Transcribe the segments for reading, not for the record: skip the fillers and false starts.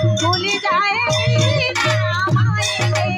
भूल जाएगी राम आएंगे।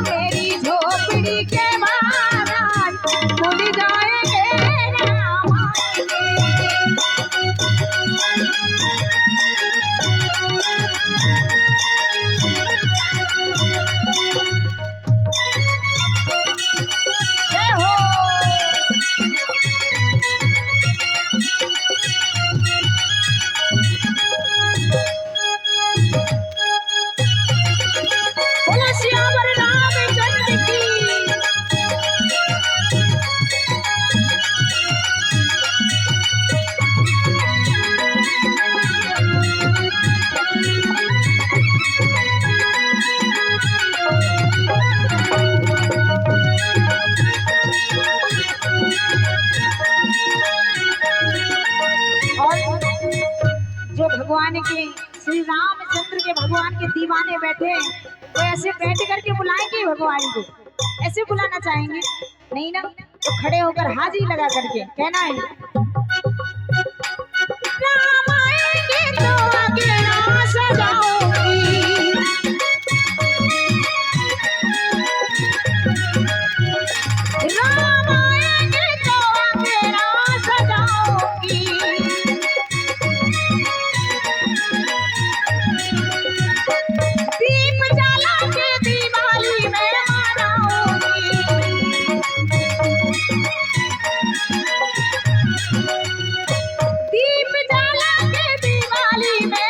मेरी झोपड़ी के महाराज भूल जाएंगे राम आएंगे। जय हो। बोला श्यावर रामचंद्र की। और जो भगवान के श्री रामचंद्र के भगवान के दीवाने बैठे वो ऐसे बैठ करके बुलाएंगे भगवान को, ऐसे बुलाना चाहेंगे नहीं ना, तो खड़े होकर हाजिरी लगा करके कहना है राम आएंगे तो अकेला सजाओगी। राम आएंगे तो अकेला सजाओगी। दीप जला के दिवाली में मनाओगी। दीप जला के दिवाली में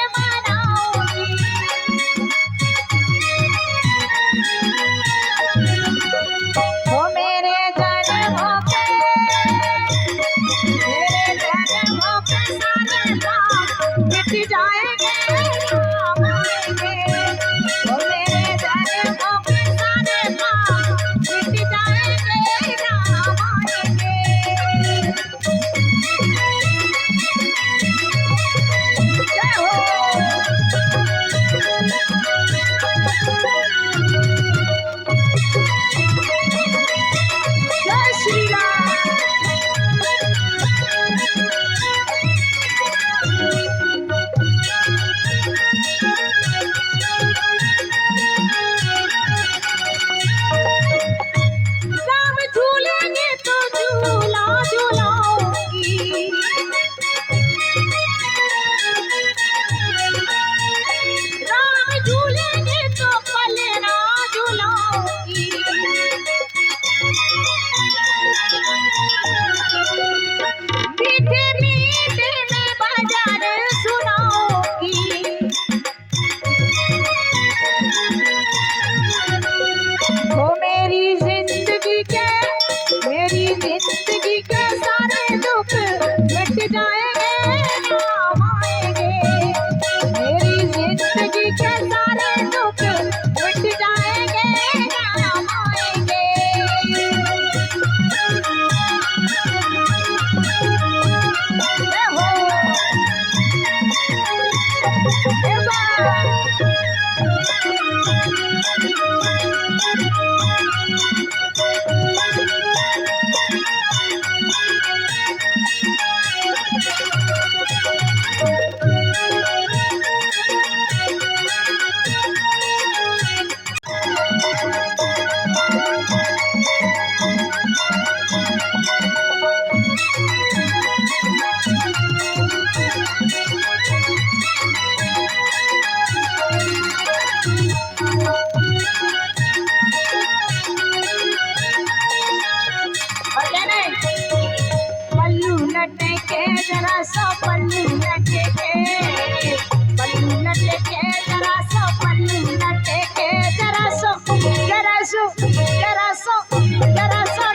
जरा सो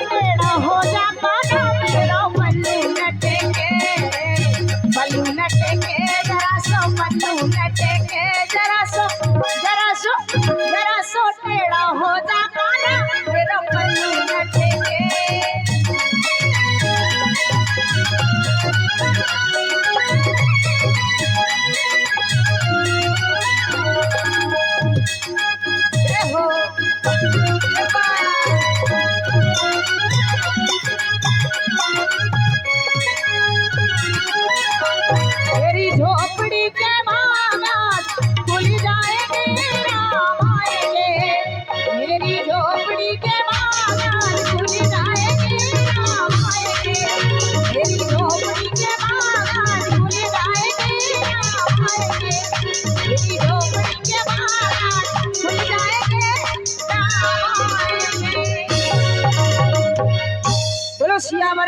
टेढ़ा हो जा काना मेरा पल्लू लटके जरा सो पल्लू लटके जरा सो टेढ़ा हो जा काना मेरा पल्लू लटके। तेरी झोपड़ी के बागान खुल जाएंगे राम आएंगे, मेरी झोपड़ी के बागान खुल जाएंगे राम आएंगे, मेरी झोपड़ी के बागान खुल जाएंगे राम आएंगे, मेरी झोपड़ी के बागान खुल जाएंगे राम आएंगे। बोलो सियावर।